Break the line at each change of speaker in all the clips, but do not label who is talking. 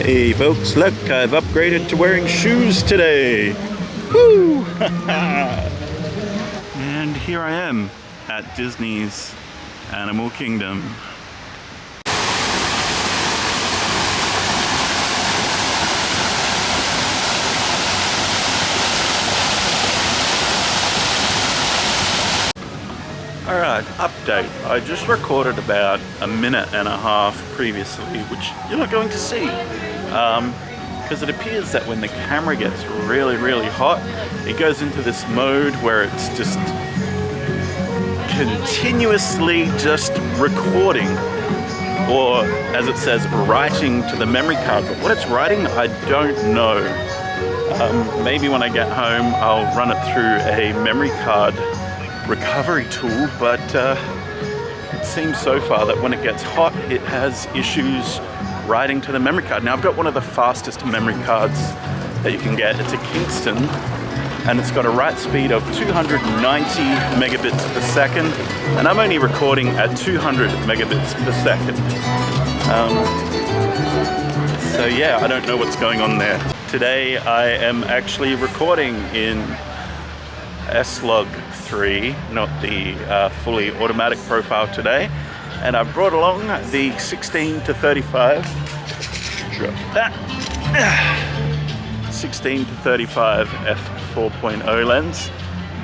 Hey folks, look, I've upgraded to wearing shoes today. Woo! And here I am at Disney's Animal Kingdom. Alright, update. I just recorded about a minute and a half previously, which you're not going to see. Because it appears that when the camera gets really, really hot, it goes into this mode where it's just continuously just recording. Or, as it says, writing to the memory card. But what it's writing, I don't know. Maybe when I get home, I'll run it through a memory card recovery tool, but it seems so far that when it gets hot, it has issues writing to the memory card. Now, I've got one of the fastest memory cards that you can get. It's a Kingston, and it's got a write speed of 290 megabits per second, and I'm only recording at 200 megabits per second. So yeah, I don't know what's going on there. Today, I am actually recording in S-Log3, not the fully automatic profile today, and I brought along the 16 to 35 16 to 35 f4.0 lens,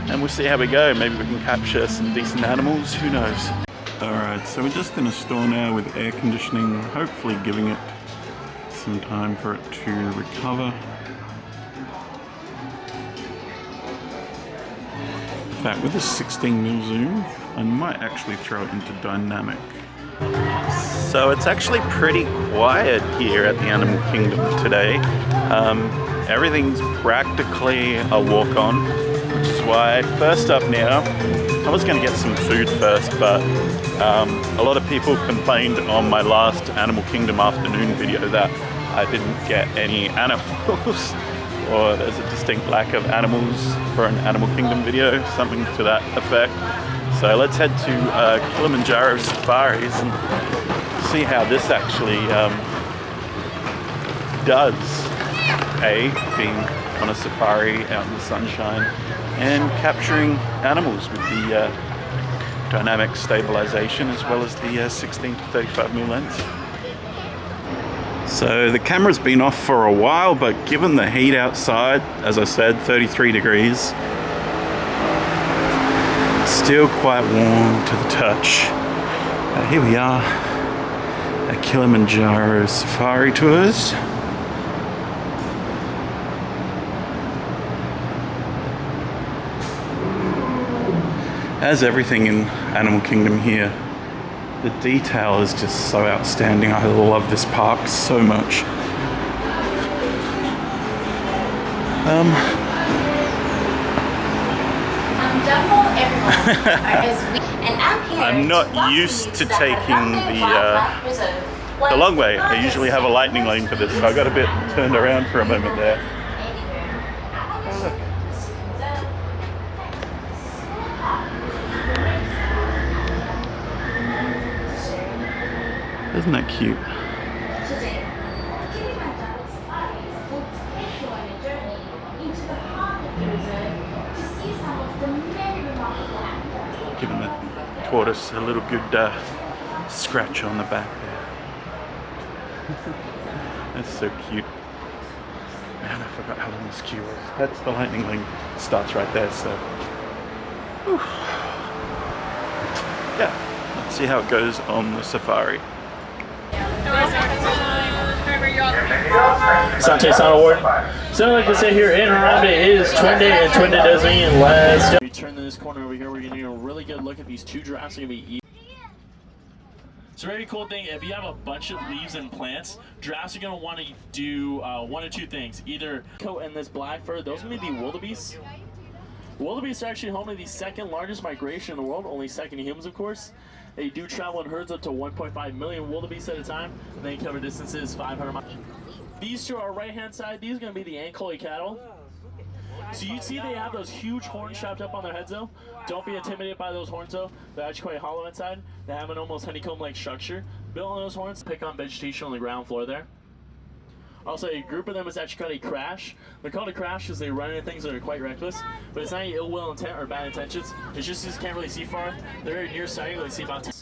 and we'll see how we go. Maybe we can capture some decent animals, who knows. Alright, so we're just in a store now with air conditioning, hopefully giving it some time for it to recover. In fact, with this 16mm zoom, I might actually throw it into dynamic. So it's actually pretty quiet here at the Animal Kingdom today. Everything's practically a walk-on, which is why, first up now, I was going to get some food first, but a lot of people complained on my last Animal Kingdom afternoon video that I didn't get any animals. Or there's a distinct lack of animals for an Animal Kingdom video, something to that effect. So let's head to Kilimanjaro Safaris and see how this actually does. Being on a safari out in the sunshine and capturing animals with the dynamic stabilization as well as the 16 to 35mm lens. So the camera's been off for a while, but given the heat outside, as I said, 33 degrees, still quite warm to the touch. Here we are at Kilimanjaro Safari Tours. As everything in Animal Kingdom here, the detail is just so outstanding. I love this park so much. I'm not used to taking the long way. I usually have a lightning lane for this, so I got a bit turned around for a moment there. Isn't that cute? Giving the tortoise a little good scratch on the back there. That's so cute. Man, I forgot how long this queue was. That's the lightning lane. Starts right there, so. Whew. Yeah, let's see how it goes on the safari.
Sante Sound Award. So like I said here in Harambe, it is Twin Day and Twin Day does mean let's go. We turn to this corner over here, we're gonna get a really good look at these two giraffes are gonna be eating. So very cool thing, if you have a bunch of leaves and plants, giraffes are gonna want to do one of two things. Either coat and this black fur, those are gonna be wildebeests. Wildebeests are actually home to the second largest migration in the world, only second to humans of course. They do travel in herds up to 1.5 million wildebeest at a time, and they cover distances 500 miles. These two are right hand side, these are going to be the Ankole cattle. So you see they have those huge horns strapped up on their heads though. Don't be intimidated by those horns though. They're actually quite hollow inside. They have an almost honeycomb-like structure built on those horns. Pick on vegetation on the ground floor there. Also, a group of them is actually called a crash. They're called a crash because they run into things that are quite reckless, but it's not any ill will intent or bad intentions. It's just you can't really see far. They're very nearsighted, they see about 10.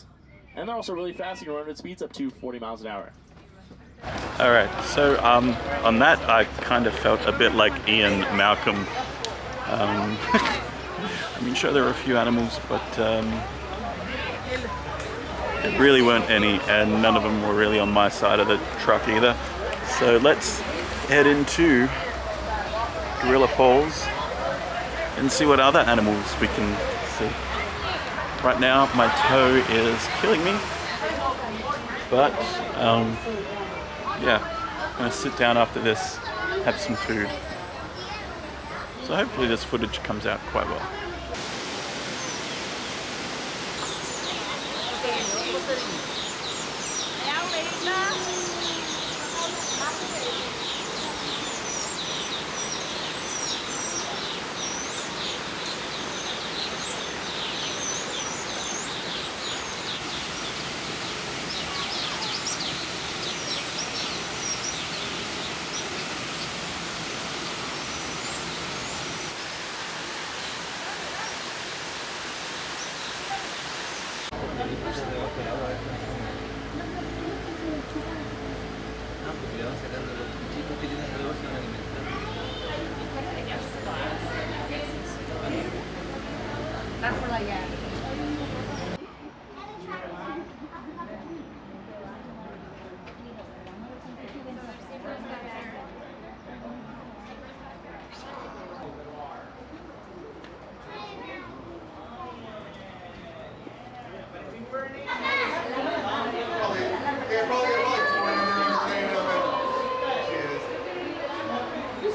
And they're also really fast. You can run at speeds up to 40 miles an hour.
All right, so on that, I kind of felt a bit like Ian Malcolm. I mean, sure, there were a few animals, but there really weren't any, and none of them were really on my side of the truck either. So let's head into Gorilla Falls and see what other animals we can see. Right now, my toe is killing me, but yeah, I'm gonna sit down after this, have some food. So hopefully this footage comes out quite well.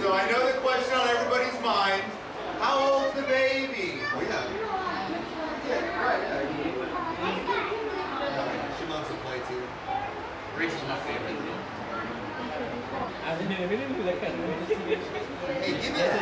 So I know the question on everybody's mind. How old's the baby? Oh yeah. Yeah, right, yeah. She loves to play too. Rachel's my favorite. Hey, give me that.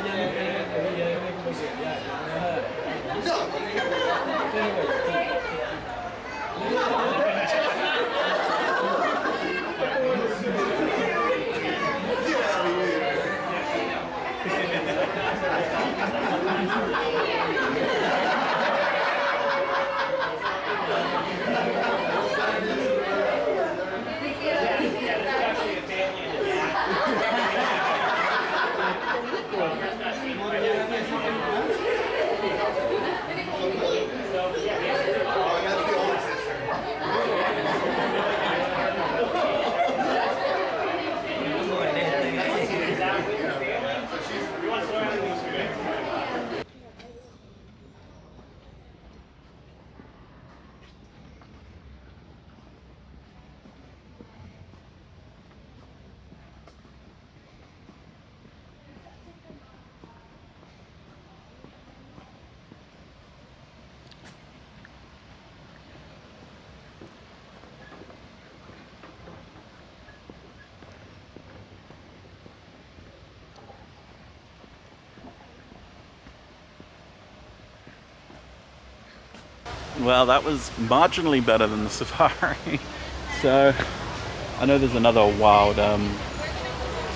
Well, that was marginally better than the safari. So I know there's another wild, so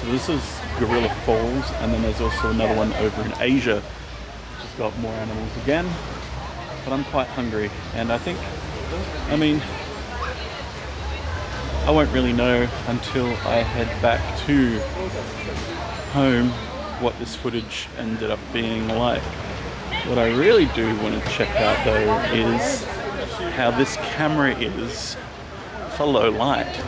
this is Gorilla Falls, and then there's also another one over in Asia, which has got more animals again. But I'm quite hungry, and I think, I mean, I won't really know until I head back to home what this footage ended up being like. What I really do want to check out though is how this camera is for low light.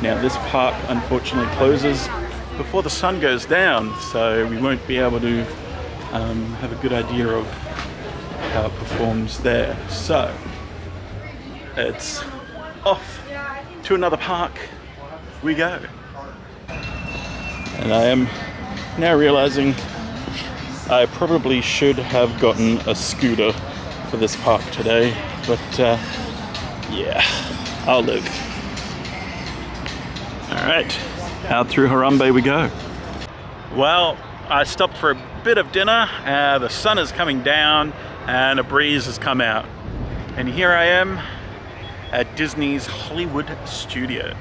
Now this park unfortunately closes before the sun goes down, so we won't be able to have a good idea of how it performs there. So it's off to another park we go. And I am now realizing I probably should have gotten a scooter for this park today, but yeah, I'll live. All right, out through Harambe we go. Well, I stopped for a bit of dinner. The sun is coming down and a breeze has come out. And here I am at Disney's Hollywood Studios.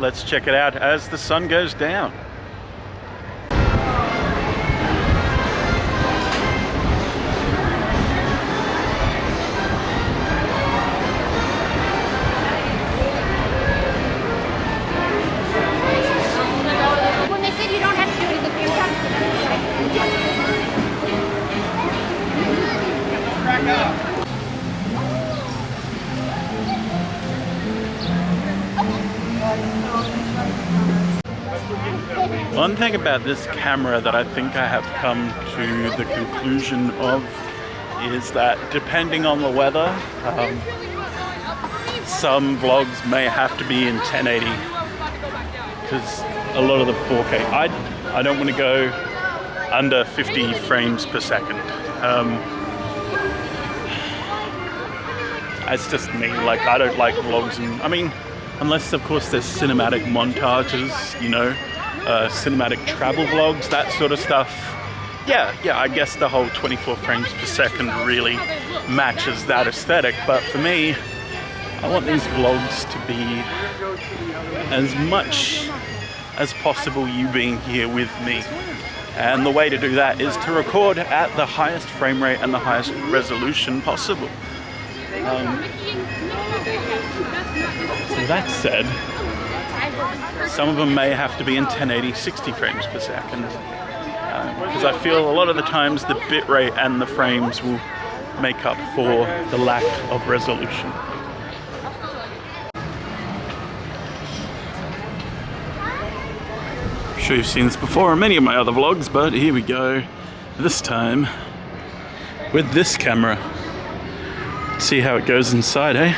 let's check it out as the sun goes down.
When they said you don't have to do it, the fear comes to crack up.
One thing about this camera that I think I have come to the conclusion of is that depending on the weather, some vlogs may have to be in 1080 because a lot of the 4K, I don't want to go under 50 frames per second. It's just me, like I don't like vlogs, and I mean, unless of course there's cinematic montages, you know, cinematic travel vlogs, that sort of stuff. Yeah, I guess the whole 24 frames per second really matches that aesthetic. But for me, I want these vlogs to be as much as possible you being here with me. And the way to do that is to record at the highest frame rate and the highest resolution possible. So that said, some of them may have to be in 1080 60 frames per second, because I feel a lot of the times the bitrate and the frames will make up for the lack of resolution. I'm sure you've seen this before in many of my other vlogs, but here we go, this time with this camera. See how it goes inside, eh?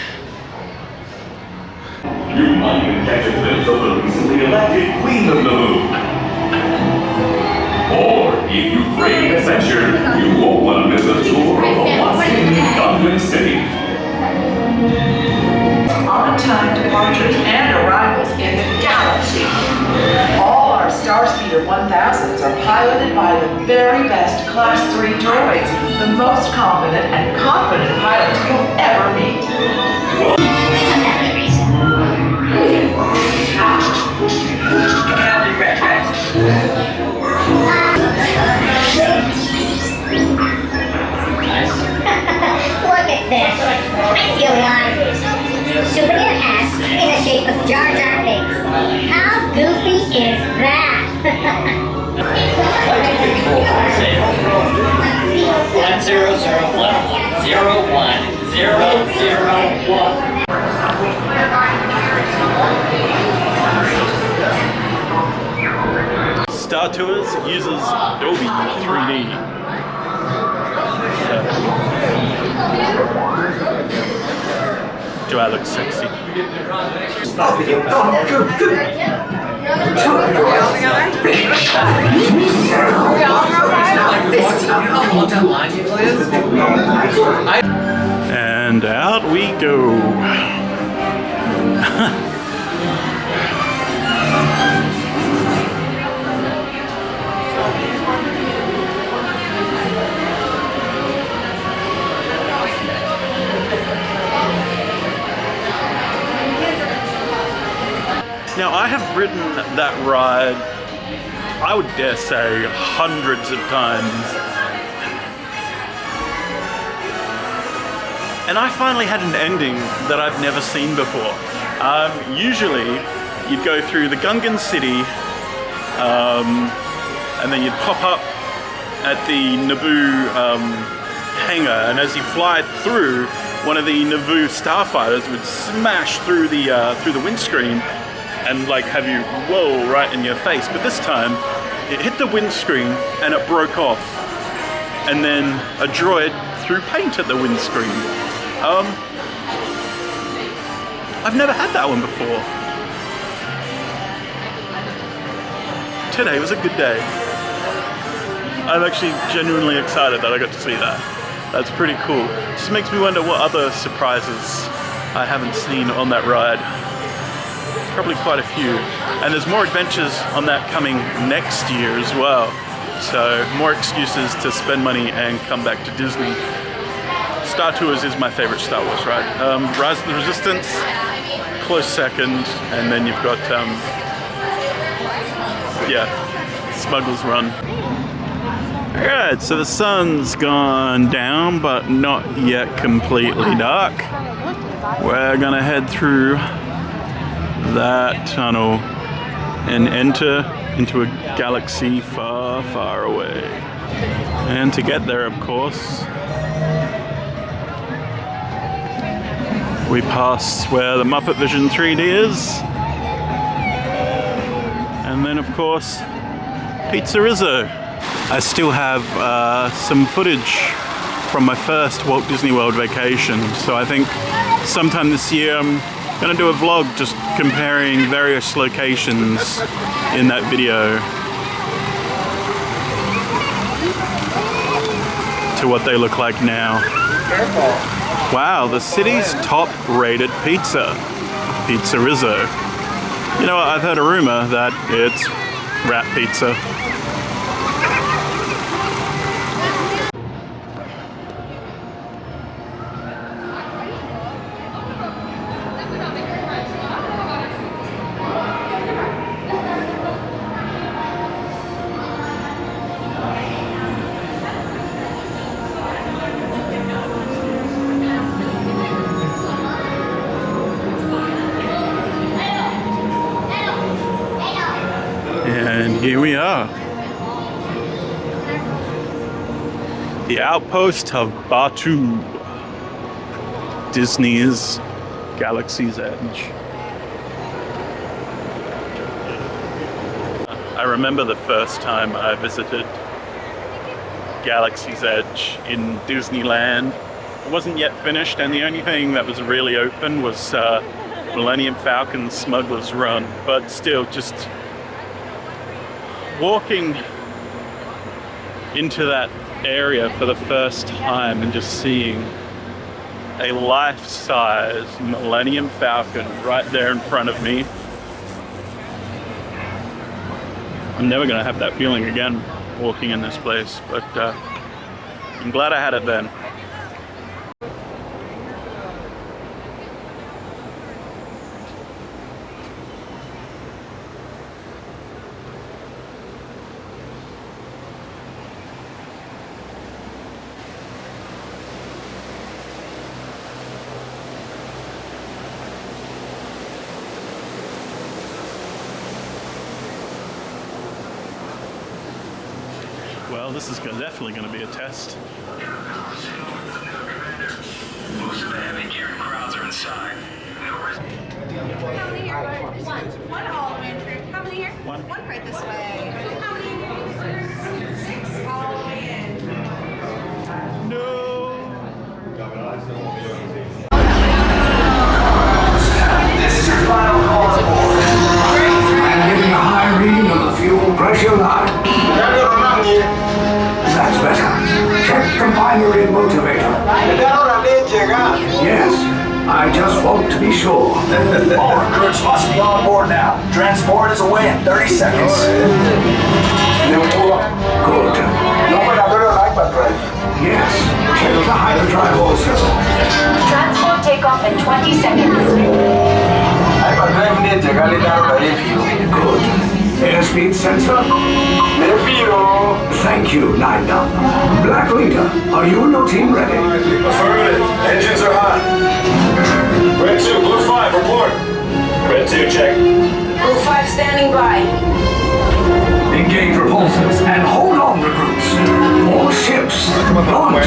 You might even catch a glimpse of the recently elected Queen of the Moon. Or, if you crave adventure, you won't want to miss a tour of a once-in Gungan City.
On-time departures and arrivals in the galaxy. All our Starspeeder 1000s are piloted by the very best Class 3 droids, the most confident and confident pilots you'll ever meet.
Look at this. I see a line. Souvenir hats in the shape of Jar Jar Binks. How goofy is that?
1001101 001.
Star Tours uses Dolby 3D. Do I look sexy? And out we go. Now, I have ridden that ride, I would dare say, hundreds of times. And I finally had an ending that I've never seen before. Usually, you'd go through the Gungan City, and then you'd pop up at the Naboo hangar, and as you fly through, one of the Naboo starfighters would smash through the windscreen and like have you whoa right in your face. But this time it hit the windscreen and it broke off, and then a droid threw paint at the windscreen. I've never had that one before. Today was a good day. I'm actually genuinely excited that I got to see that. That's pretty cool. Just makes me wonder what other surprises I haven't seen on that ride. Probably quite a few. And there's more adventures on that coming next year as well. So more excuses to spend money and come back to Disney. Star Tours is my favorite Star Wars ride. Rise of the Resistance, close second, and then you've got, yeah, Smuggler's Run. Alright, so the sun's gone down, but not yet completely dark. We're gonna head through that tunnel and enter into a galaxy far, far away. And to get there, of course, we pass where the Muppet Vision 3D is. And then, of course, Pizzerizzo. I still have some footage from my first Walt Disney World vacation. So I think sometime this year I'm gonna do a vlog just comparing various locations in that video to what they look like now. Wow, the city's top-rated pizza, Pizzerizzo. You know what, I've heard a rumor that it's rat pizza. And here we are. The outpost of Batuu, Disney's Galaxy's Edge. I remember the first time I visited Galaxy's Edge in Disneyland. It wasn't yet finished, and the only thing that was really open was Millennium Falcon's Smuggler's Run, but still, just walking into that area for the first time and just seeing a life-size Millennium Falcon right there in front of me. I'm never gonna have that feeling again walking in this place, but I'm glad I had it then. Well, this is definitely going to be a test.
Most of the heavy gear and crowds are inside.
How many here? One all the way through. How many here? One right this way. How many? 6 all the way in.
This is your final call to board. I'm getting a high reading on the fuel pressure line. That's better. Check the binary motivator. Yes, I just want to be sure. All recruits must be on board now. Transport is away in 30 seconds. Good. Yes, check the hyperdrive also.
Transport takeoff in 20 seconds.
Good. Airspeed sensor? Thank you, 9-Dum. Black Leader, are you and your team ready?
Affirmative. Engines are hot. Red 2, Blue 5, report. Red 2, check.
Blue 5 standing by.
Engage repulsors and hold on, recruits. All ships, launch.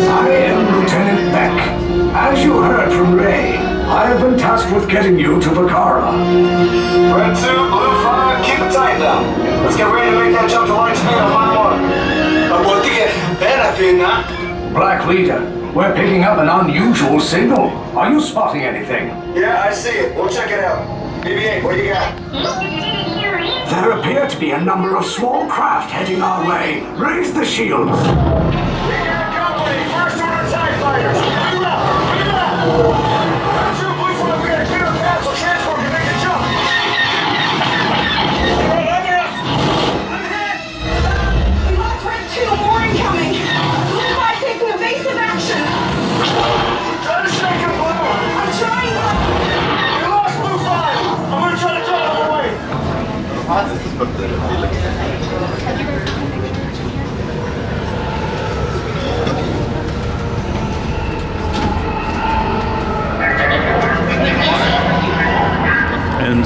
I am Lieutenant Beck. As you heard from Ray, I have been tasked with getting you to Vakara.
Red 2, Blue 5, keep it tight now. Let's get ready to make that jump to line speed on line 1.
Black Leader, we're picking up an unusual signal. Are you spotting anything?
Yeah, I see it. We'll check it out. BB-8, what do you got?
There appear to be a number of small craft heading our way. Raise the shields.
We got company. First order TIE fighters. Move out. Move out. Red 2, Blue 5, we got a clear path so transport can make the jump.
We lost Red 2, more incoming.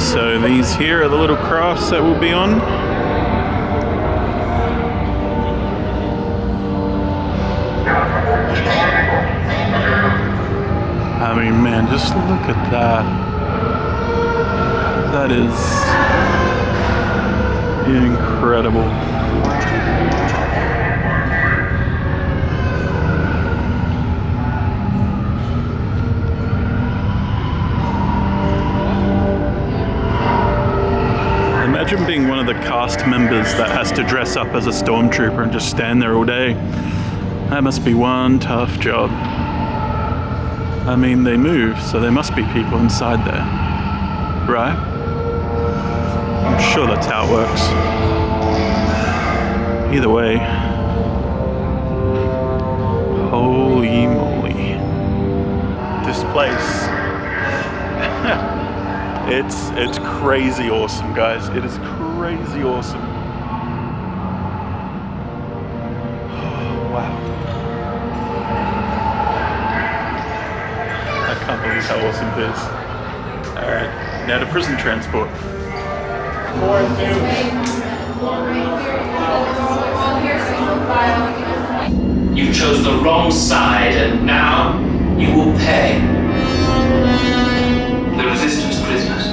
So these here are the little crafts that we'll be on. I mean, man, just look at that. That is incredible. Imagine being one of the cast members that has to dress up as a stormtrooper and just stand there all day. That must be one tough job. I mean, they move, so there must be people inside there, right? I'm sure that's how it works. Either way, holy moly. This place, it's crazy awesome, guys. It is crazy awesome. Wow. I can't believe how awesome it is. Alright, now to prison transport.
You chose the wrong side, and now you will pay. The resistance prisoners.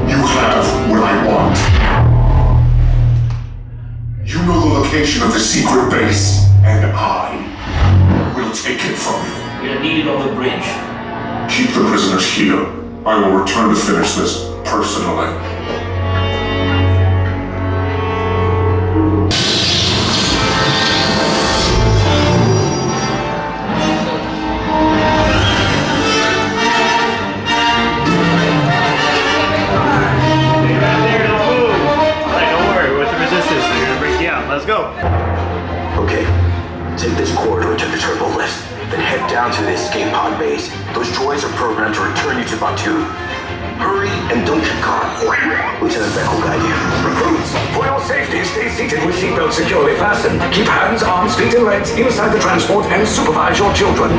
You have what I want. You know the location of the secret base, and I will take it from you.
We are needed on the bridge.
Keep the prisoners here. I will return to finish this personally.
Okay, take this corridor to the turbo lift, then head down to the escape pod base. Those droids are programmed to return you to Batu. Hurry and don't get caught. Lieutenant Beck will guide you.
Recruits, for your safety, stay seated with seatbelts securely fastened. Keep hands, arms, feet, and legs inside the transport and supervise your children.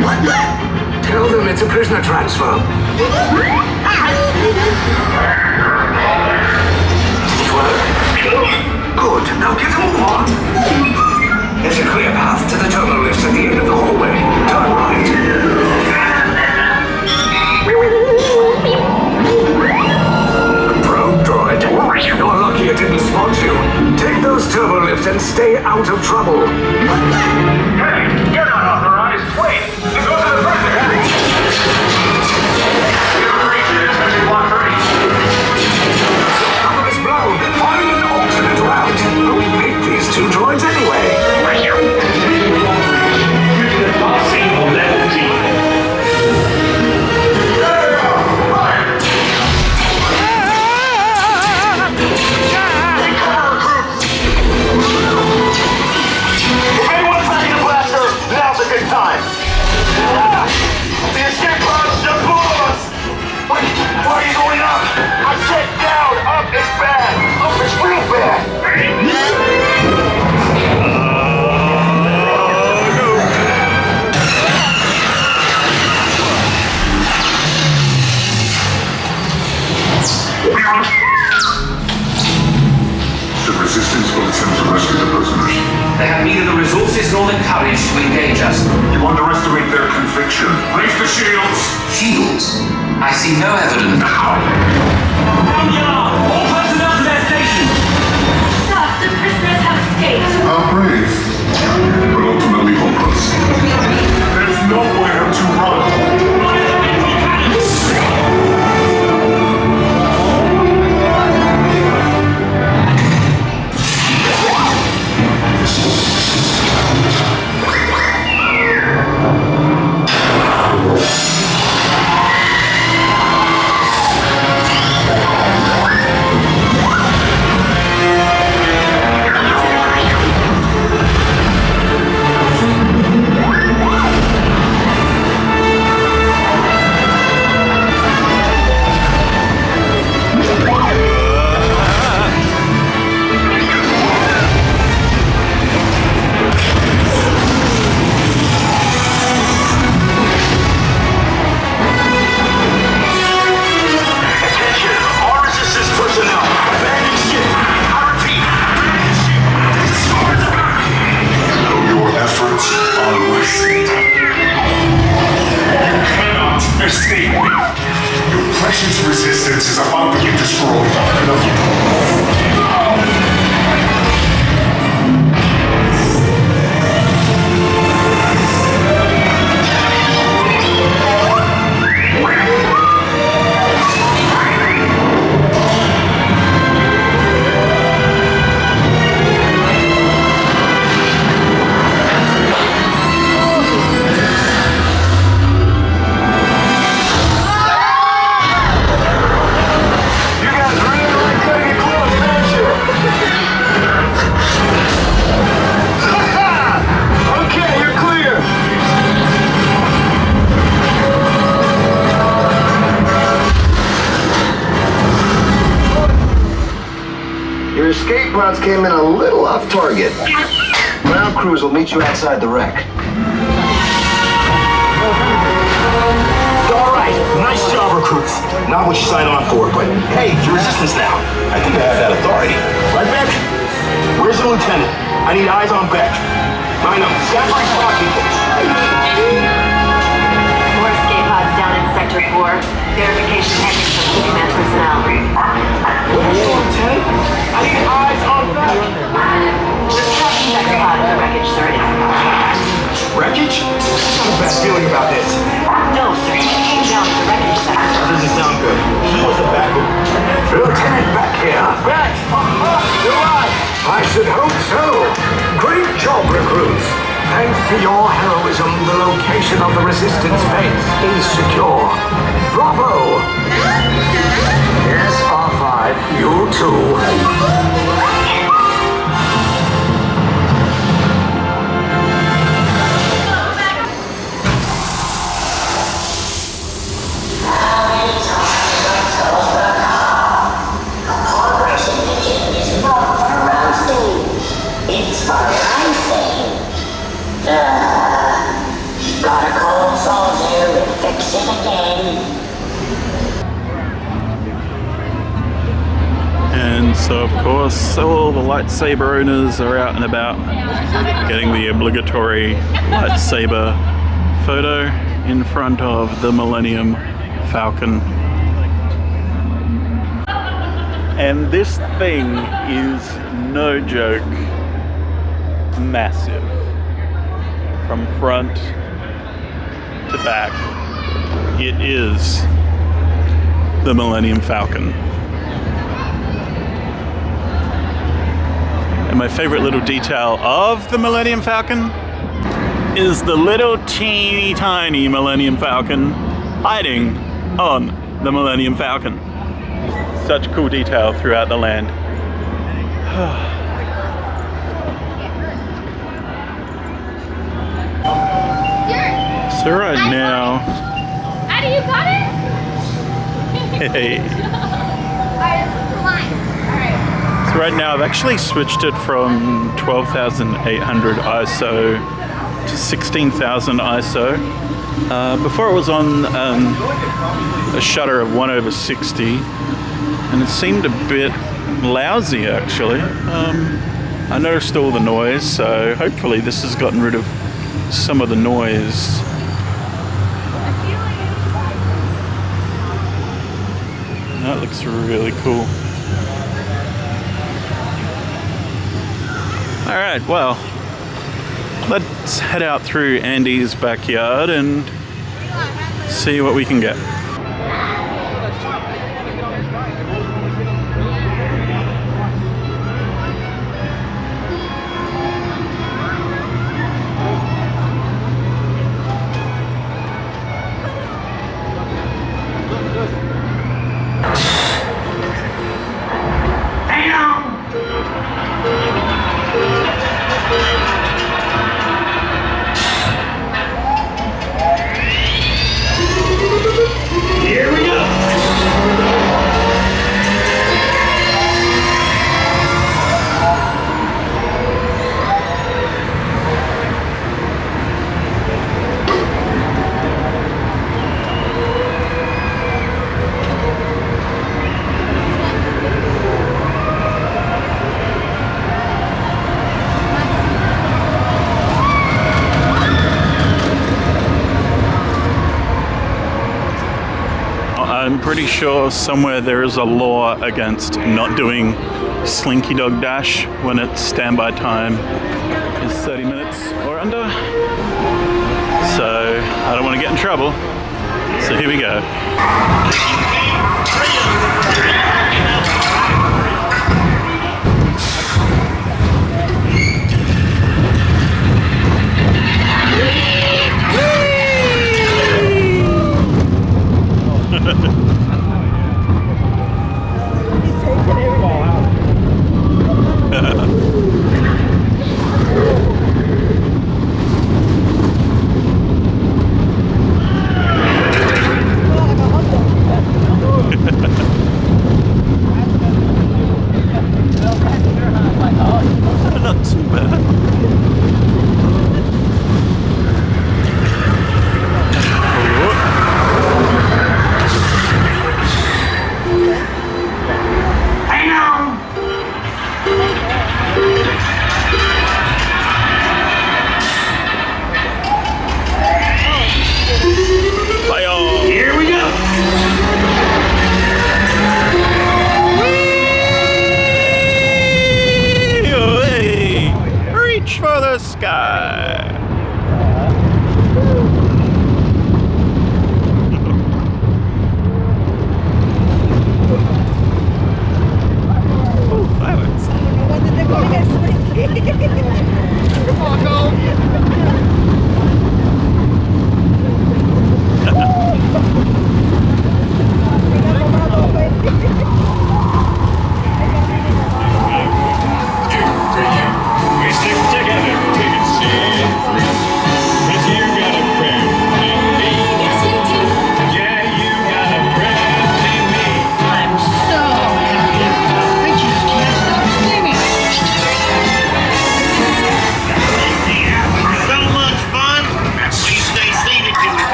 What the?
Tell them it's a prisoner transfer. Good. Now get a move on. There's a clear path to the terminal lifts at the end of the hallway. Turn right. Probe droid. You're lucky it didn't spot you. Take those turbo lifts and stay out of trouble.
Hey, you're not authorized. Wait, you go to the president. You're reaching attention block 30.
Cover is blown. Find an alternate route. We make these two droids anyway.
The escape pods just blew us! Why are you going up? I said down! Up is bad! Up is real bad!
The resistance will attempt to rescue the prisoners.
They have neither the resources nor the courage to engage us.
You underestimate their conviction. Raise the shields!
Shields? I see no evidence.
Now!
From yard! All personnel to their stations!
Sir, the prisoners have escaped.
How brave, but ultimately hopeless. There's nowhere to run.
shots came in a little off target. Ground crews will meet you outside the wreck. All right, nice job, recruits. Not what you signed on for, but hey, you're resistance now. I think I have that authority. Right, Beck? Where's the lieutenant? I need eyes on Beck. Line up, scatter spot people.
More escape pods down in Sector 4. Verification pending from command personnel.
Where's the lieutenant? I need eyes on Beck.
Just tracking next pod in the wreckage, sir.
Wreckage? I have a bad feeling about this.
No, sir. He came down to the wreckage sector.
That doesn't sound good. He was the backup.
Lieutenant back here.
Beck! You're alive!
I should hope so. Great job, recruits. Thanks to your heroism, the location of the resistance base is secure. Bravo! Yes, R5, you too.
It's for racing. Gotta call Soldier and fix it again.
And so, of course, all the lightsaber owners are out and about getting the obligatory lightsaber photo in front of the Millennium Falcon. And this thing is, no joke, massive. From front to back, it is the Millennium Falcon. And my favorite little detail of the Millennium Falcon is the little teeny tiny Millennium Falcon hiding on the Millennium Falcon. Such cool detail throughout the land. So right now,
Addy, you got it?
hey.
Alright, it's the line. Alright.
So right now I've actually switched it from 12,800 ISO to 16,000 ISO. Before it was on a shutter of 1/60, and it seemed a bit lousy actually. I noticed all the noise, so hopefully this has gotten rid of some of the noise. That looks really cool. Alright, well, let's head out through Andy's backyard and see what we can get.
Here we go!
I'm pretty sure somewhere there is a law against not doing Slinky Dog Dash when its standby time is 30 minutes or under. So I don't want to get in trouble. So here we go. Reach for the sky.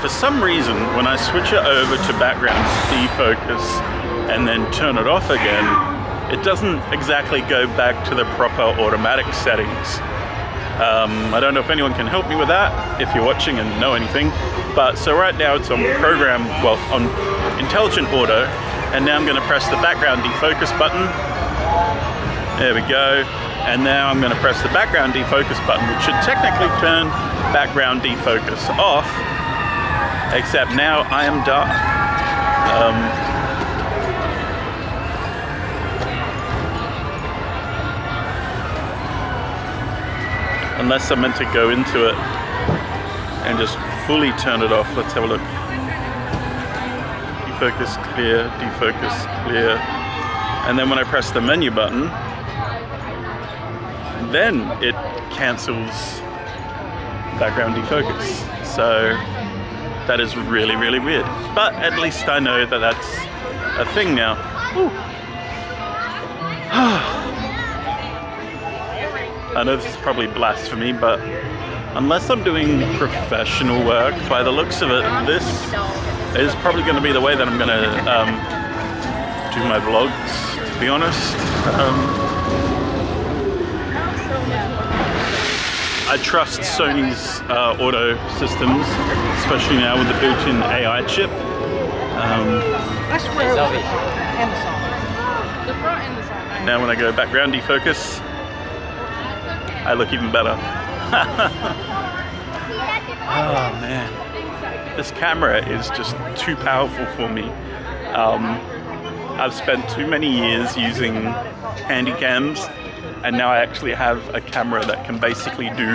For some reason, when I switch it over to background defocus and then turn it off again, it doesn't exactly go back to the proper automatic settings. I don't know if anyone can help me with that, if you're watching and know anything. But so right now it's on program, well, on intelligent auto, and now I'm going to press the background defocus button. There we go. And now I'm going to press the background defocus button, which should technically turn background defocus off. Except now I am dark. Unless I'm meant to go into it and just fully turn it off. Let's have a look. Defocus clear, defocus clear. And then when I press the menu button, then it cancels background defocus. So that is really, really weird. But at least I know that that's a thing now. I know this is probably blasphemy, but unless I'm doing professional work, by the looks of it, this is probably going to be the way that I'm going to do my vlogs, to be honest. I trust Sony's auto systems, especially now with the built-in AI chip. Now when I go background defocus, I look even better. Oh man, this camera is just too powerful for me. I've spent too many years using handycams, and now I actually have a camera that can basically do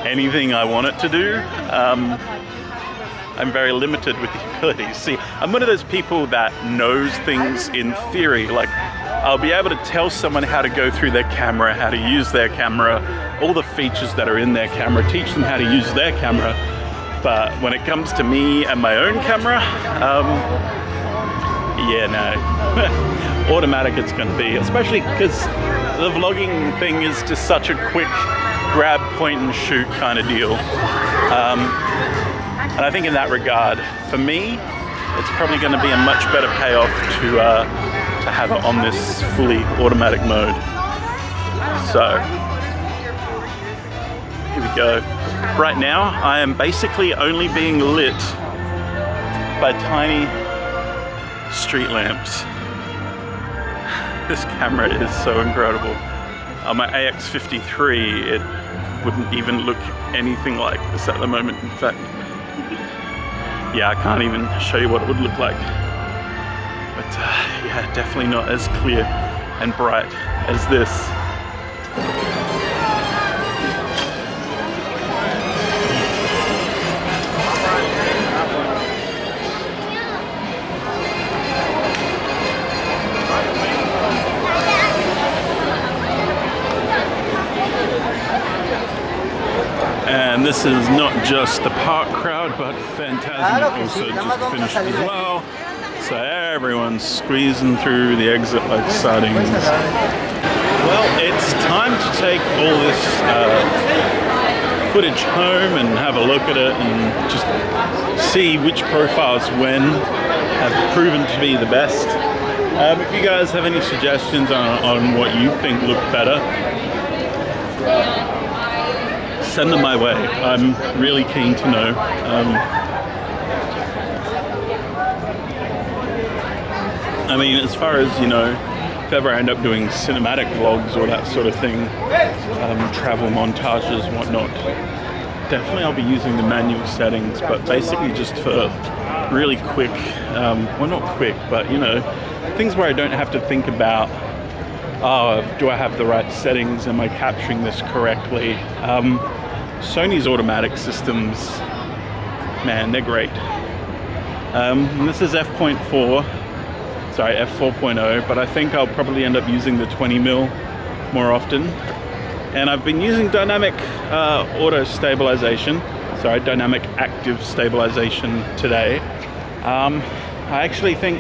anything I want it to do. I'm very limited with the abilities. See, I'm one of those people that knows things in theory. Like, I'll be able to tell someone how to go through their camera, how to use their camera, all the features that are in their camera, teach them how to use their camera. But when it comes to me and my own camera, yeah, no. Automatic it's going to be, especially because the vlogging thing is just such a quick grab, point and shoot kind of deal. And I think in that regard, for me, it's probably going to be a much better payoff to have it on this fully automatic mode. So, here we go. Right now, I am basically only being lit by tiny street lamps. This camera is so incredible. On my AX53, it wouldn't even look anything like this at the moment. In fact, yeah, I can't even show you what it would look like. But yeah, definitely not as clear and bright as this. And this is not just the park crowd, but Phantasm also just finished as well. So everyone's squeezing through the exit like sardines. Well, it's time to take all this footage home and have a look at it and just see which profiles when have proven to be the best. If you guys have any suggestions on what you think look better, send them my way. I'm really keen to know. I mean, as far as, you know, if ever I end up doing cinematic vlogs or that sort of thing, travel montages and whatnot, definitely I'll be using the manual settings, but basically just for really quick, well not quick, but you know, things where I don't have to think about, oh, do I have the right settings? Am I capturing this correctly? Sony's automatic systems, man, they're great. And this is f.4, sorry, f4.0, but I think I'll probably end up using the 20mm more often. And I've been using dynamic dynamic active stabilization today. I actually think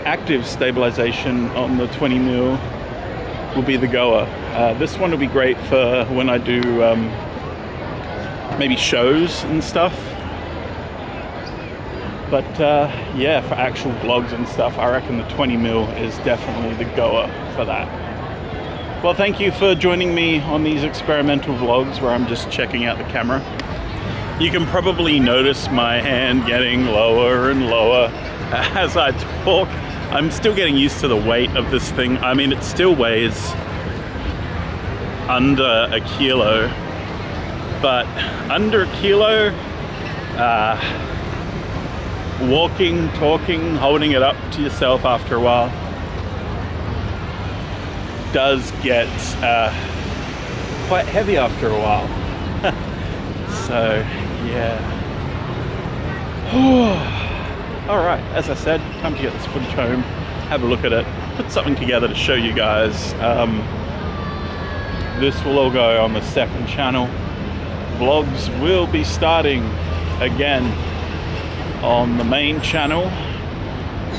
active stabilization on the 20mm will be the goer. This one will be great for when I do maybe shows and stuff. But yeah, for actual vlogs and stuff, I reckon the 20mm is definitely the goer for that. Well, thank you for joining me on these experimental vlogs where I'm just checking out the camera. You can probably notice my hand getting lower and lower as I talk. I'm still getting used to the weight of this thing. I mean, it still weighs under a kilo, but under a kilo, walking, talking, holding it up to yourself after a while does get quite heavy after a while. So yeah. All right, as I said, time to get this footage home, have a look at it, put something together to show you guys. This will all go on the second channel. Vlogs will be starting again on the main channel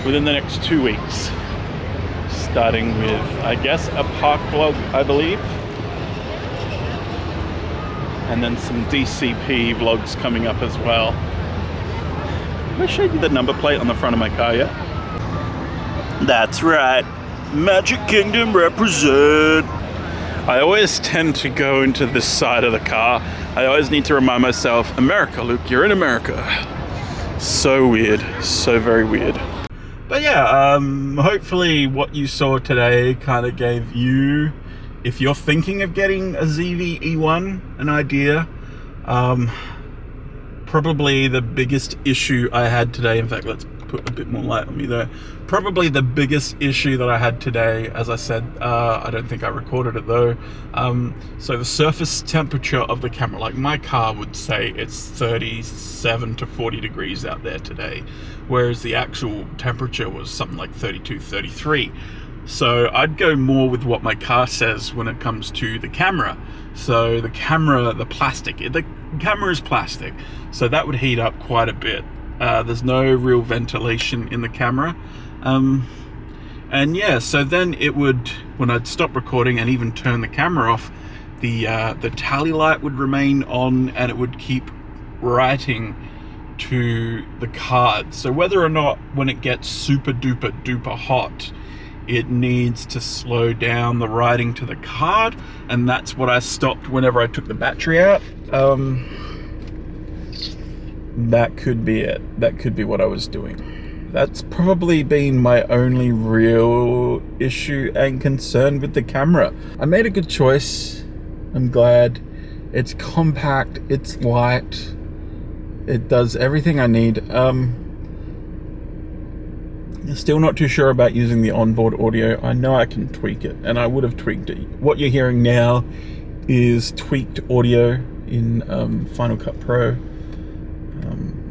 within the next 2 weeks. Starting with, I guess, a park vlog, I believe. And then some DCP vlogs coming up as well. Have I showed you the number plate on the front of my car yet? That's right. Magic Kingdom represent. I always tend to go into this side of the car. I always need to remind myself, America, Luke, you're in America. So weird, so very weird. But yeah, hopefully what you saw today kind of gave you, if you're thinking of getting a ZV-E1, an idea. Probably the biggest issue I had today, in fact, let's put a bit more light on me there. Probably the biggest issue that I had today, as I said, I don't think I recorded it though. So the surface temperature of the camera, like my car would say it's 37 to 40 degrees out there today, whereas the actual temperature was something like 32, 33. So I'd go more with what my car says when it comes to the camera. So the camera, the camera is plastic, so that would heat up quite a bit. There's no real ventilation in the camera. And yeah, so then it would, when I'd stop recording and even turn the camera off, the tally light would remain on and it would keep writing to the card. So whether or not when it gets super duper hot, it needs to slow down the writing to the card, and that's what I stopped whenever I took the battery out. That could be it. That could be what I was doing. That's probably been my only real issue and concern with the camera. I made a good choice. I'm glad. It's compact, it's light, it does everything I need. Still not too sure about using the onboard audio. I know I can tweak it, and I would have tweaked it. What you're hearing now is tweaked audio in Final Cut Pro.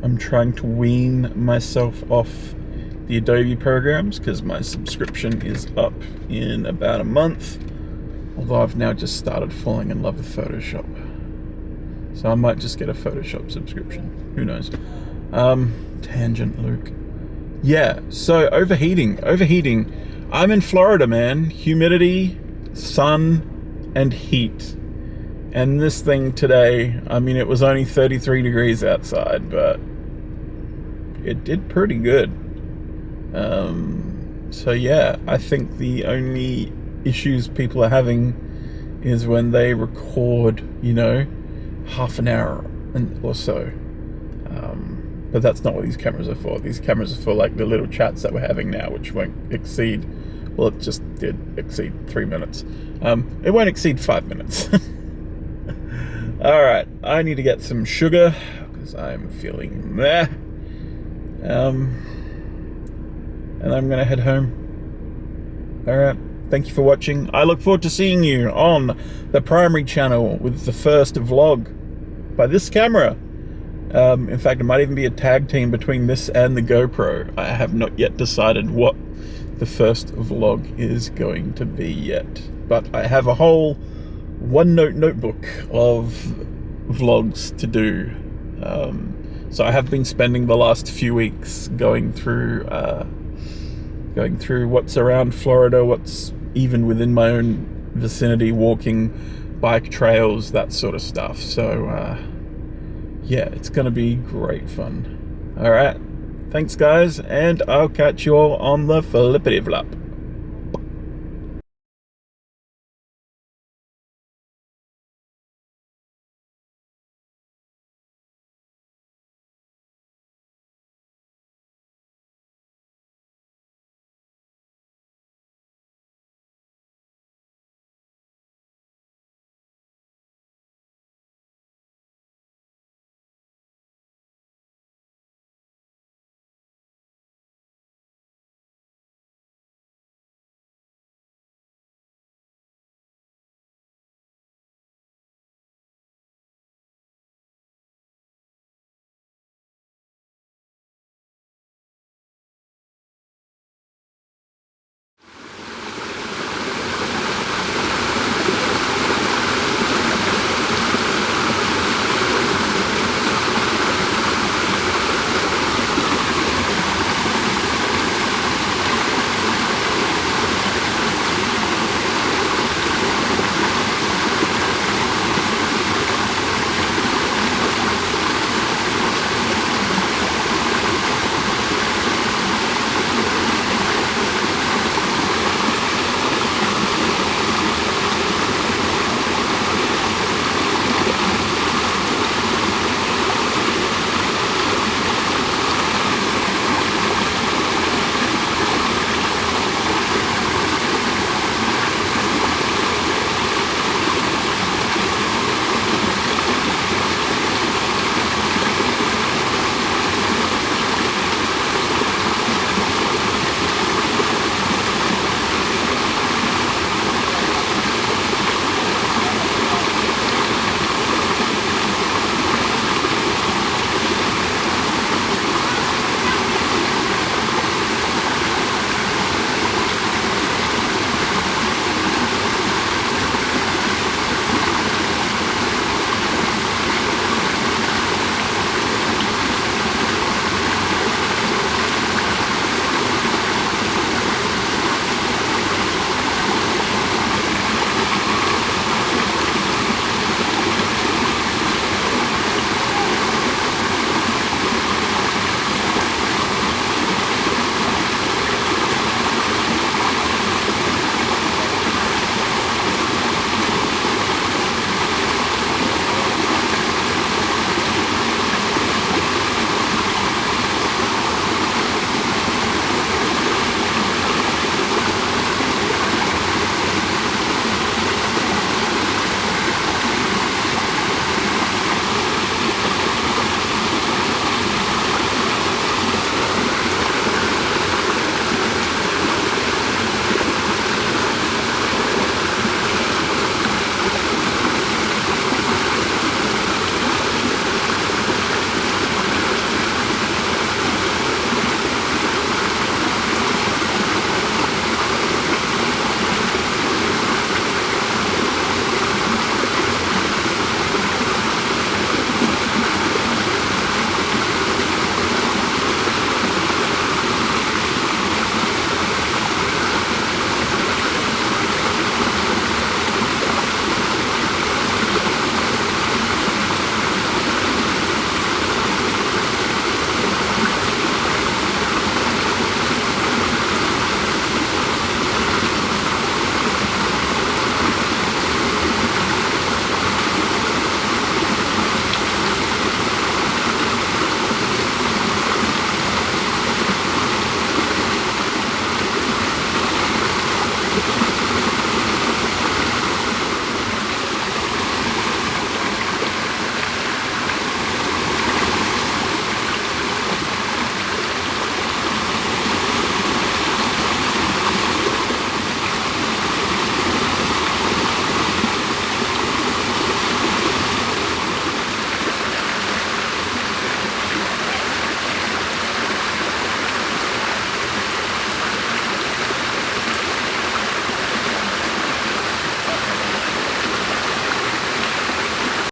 I'm trying to wean myself off the Adobe programs because my subscription is up in about a month. Although I've now just started falling in love with Photoshop. So I might just get a Photoshop subscription. Who knows? Tangent, Luke. Yeah, so overheating. I'm in Florida, man. Humidity, sun, and heat. And this thing today, I mean, it was only 33 degrees outside, but it did pretty good. So yeah, I think the only issues people are having is when they record, you know, half an hour or so. But that's not what these cameras are for. These cameras are for like the little chats that we're having now, which won't exceed Well, it just did exceed 3 minutes. It won't exceed 5 minutes. Alright, I need to get some sugar, because I'm feeling meh. And I'm going to head home. Alright, thank you for watching. I look forward to seeing you on the primary channel with the first vlog by this camera. In fact, it might even be a tag team between this and the GoPro. I have not yet decided what the first vlog is going to be yet. But I have a whole OneNote notebook of vlogs to do. So I have been spending the last few weeks going through what's around Florida, what's even within my own vicinity, walking, bike trails, that sort of stuff. So yeah, it's gonna be great fun. All right, thanks guys, and I'll catch you all on the flippity flop.